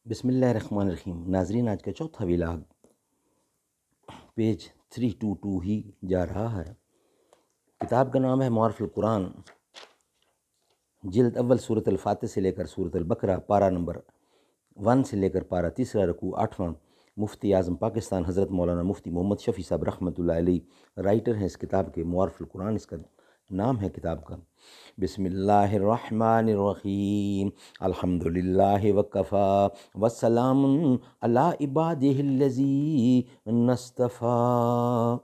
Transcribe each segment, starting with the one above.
بسم اللہ الرحمن الرحیم۔ ناظرین، آج کا چوتھا ولاگ پیج 322 ہی جا رہا ہے۔ کتاب کا نام ہے معارف القرآن، جلد اول سورۃ الفاتح سے لے کر سورۃ البقرہ، پارہ نمبر 1 سے لے کر پارہ تیسرا رکوع 8واں۔ مفتی اعظم پاکستان حضرت مولانا مفتی محمد شفیع صاحب رحمۃ اللہ علیہ رائٹر ہیں اس کتاب کے۔ معارف القرآن اس کا نام ہے کتاب کا۔ بسم اللہ الرحمن الرحیم، الحمد للہ وکفا وسلام علی عبادہ الذین اصطفیٰ۔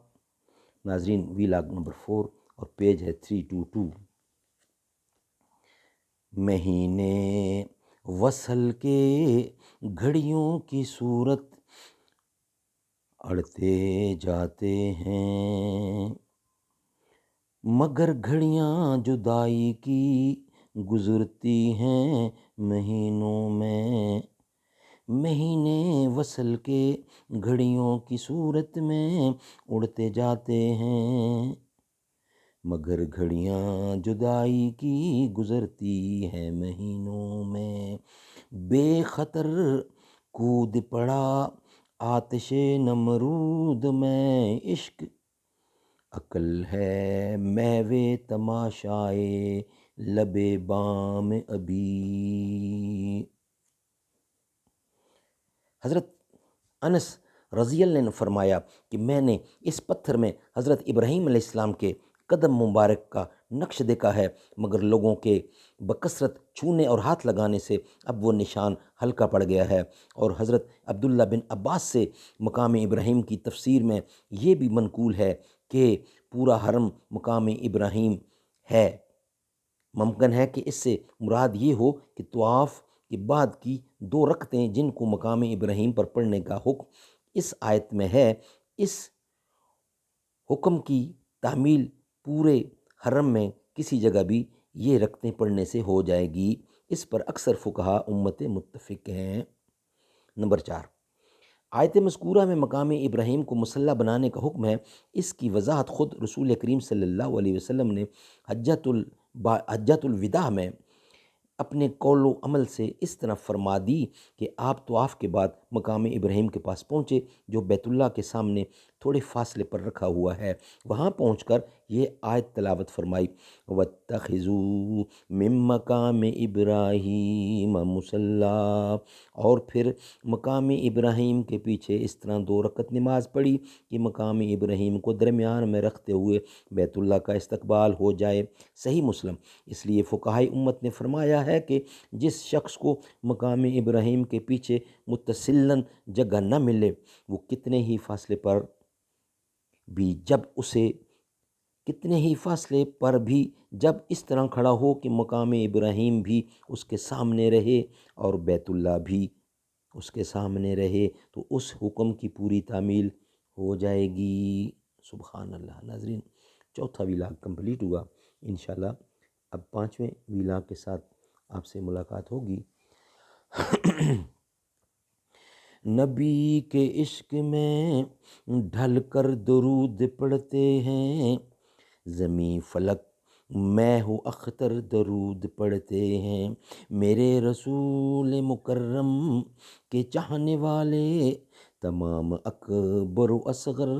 ناظرین، ویلاگ نمبر 4 اور پیج ہے 322۔ مہینے وصل کے گھڑیوں کی صورت اڑتے جاتے ہیں، مگر گھڑیاں جدائی کی گزرتی ہیں مہینوں میں۔ مہینے وصل کے گھڑیوں کی صورت میں اڑتے جاتے ہیں، مگر گھڑیاں جدائی کی گزرتی ہیں مہینوں میں۔ بے خطر کود پڑا آتش نمرود میں، عشق عقل ہے محو تماشائے لب بام ابی۔ حضرت انس رضی اللہ عنہ نے فرمایا کہ میں نے اس پتھر میں حضرت ابراہیم علیہ السلام کے قدم مبارک کا نقش دیکھا ہے، مگر لوگوں کے بکثرت چھونے اور ہاتھ لگانے سے اب وہ نشان ہلکا پڑ گیا ہے۔ اور حضرت عبداللہ بن عباس سے مقام ابراہیم کی تفسیر میں یہ بھی منقول ہے کہ پورا حرم مقام ابراہیم ہے۔ ممکن ہے کہ اس سے مراد یہ ہو کہ طواف کے بعد کی 2 رکعتیں جن کو مقام ابراہیم پر پڑھنے کا حکم اس آیت میں ہے، اس حکم کی تعمیل پورے حرم میں کسی جگہ بھی یہ رکعتیں پڑھنے سے ہو جائے گی۔ اس پر اکثر فقہا امت متفق ہیں۔ نمبر 4، آیت مذکورہ میں مقام ابراہیم کو مصلی بنانے کا حکم ہے۔ اس کی وضاحت خود رسول کریم صلی اللہ علیہ وسلم نے حجۃ الوداع میں اپنے قول و عمل سے اس طرح فرما دی کہ آپ طواف کے بعد مقام ابراہیم کے پاس پہنچے، جو بیت اللہ کے سامنے تھوڑے فاصلے پر رکھا ہوا ہے۔ وہاں پہنچ کر یہ آیت تلاوت فرمائی، وَاتَّخِذُوا مِن مَّقَامِ إِبْرَاهِيمَ مُصَلًّى، اور پھر مقام ابراہیم کے پیچھے اس طرح 2 رکعت نماز پڑھی کہ مقام ابراہیم کو درمیان میں رکھتے ہوئے بیت اللہ کا استقبال ہو جائے۔ صحیح مسلم۔ اس لیے فقہائے امت نے فرمایا ہے کہ جس شخص کو مقام ابراہیم کے پیچھے متصلاً جگہ نہ ملے، وہ کتنے ہی فاصلے پر بھی جب اس طرح کھڑا ہو کہ مقام ابراہیم بھی اس کے سامنے رہے اور بیت اللہ بھی اس کے سامنے رہے، تو اس حکم کی پوری تعمیل ہو جائے گی۔ سبحان اللہ۔ ناظرین، چوتھا ویلاگ کمپلیٹ ہوا۔ انشاءاللہ اب 5ویں ویلاگ کے ساتھ آپ سے ملاقات ہوگی۔ نبی کے عشق میں ڈھل کر درود پڑھتے ہیں، زمیں فلک میں ہو اختر درود پڑھتے ہیں، میرے رسول مکرم کے چاہنے والے تمام اکبر و اصغر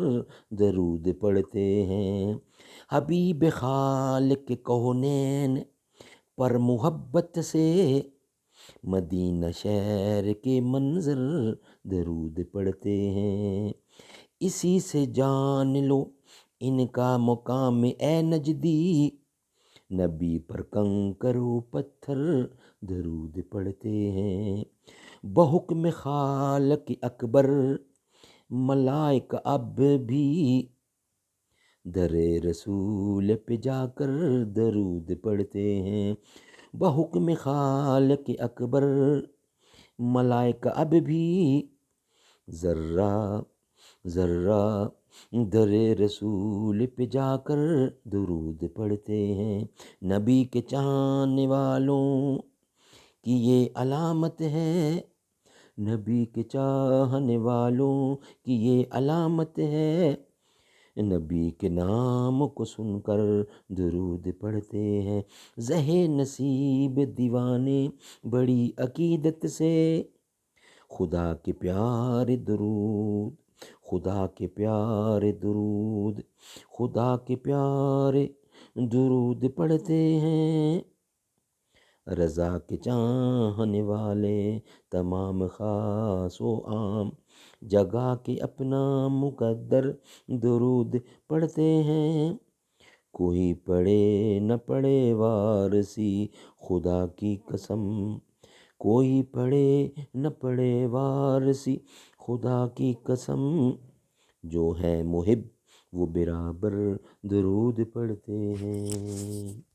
درود پڑھتے ہیں، حبیب خالق کونین پر محبت سے مدینہ شہر کے منظر درود پڑھتے ہیں، اسی سے جان لو ان کا مقام اے نجدی، نبی پر کنکر و پتھر درود پڑھتے ہیں، بحکم خالق اکبر ملائک اب بھی در رسول پہ جا کر درود پڑھتے ہیں، بحکم خالق اکبر ملائک اب بھی ذرہ ذرہ در رسول پہ جا کر درود پڑھتے ہیں، نبی کے چاہنے والوں کی یہ علامت ہے، نبی کے چاہنے والوں کی یہ علامت ہے، نبی کے نام کو سن کر درود پڑھتے ہیں، زہ نصیب دیوانے بڑی عقیدت سے خدا کے پیارے درود، خدا کے پیارے درود، خدا کے پیارے درود پڑھتے ہیں، رضا کے چاہنے والے تمام خاص و عام جگہ کے اپنا مقدر درود پڑھتے ہیں۔ کوئی پڑھے نہ پڑھے وارسی خدا کی قسم، کوئی پڑھے نہ پڑھے وارسی خدا کی قسم، جو ہے محب وہ برابر درود پڑھتے ہیں۔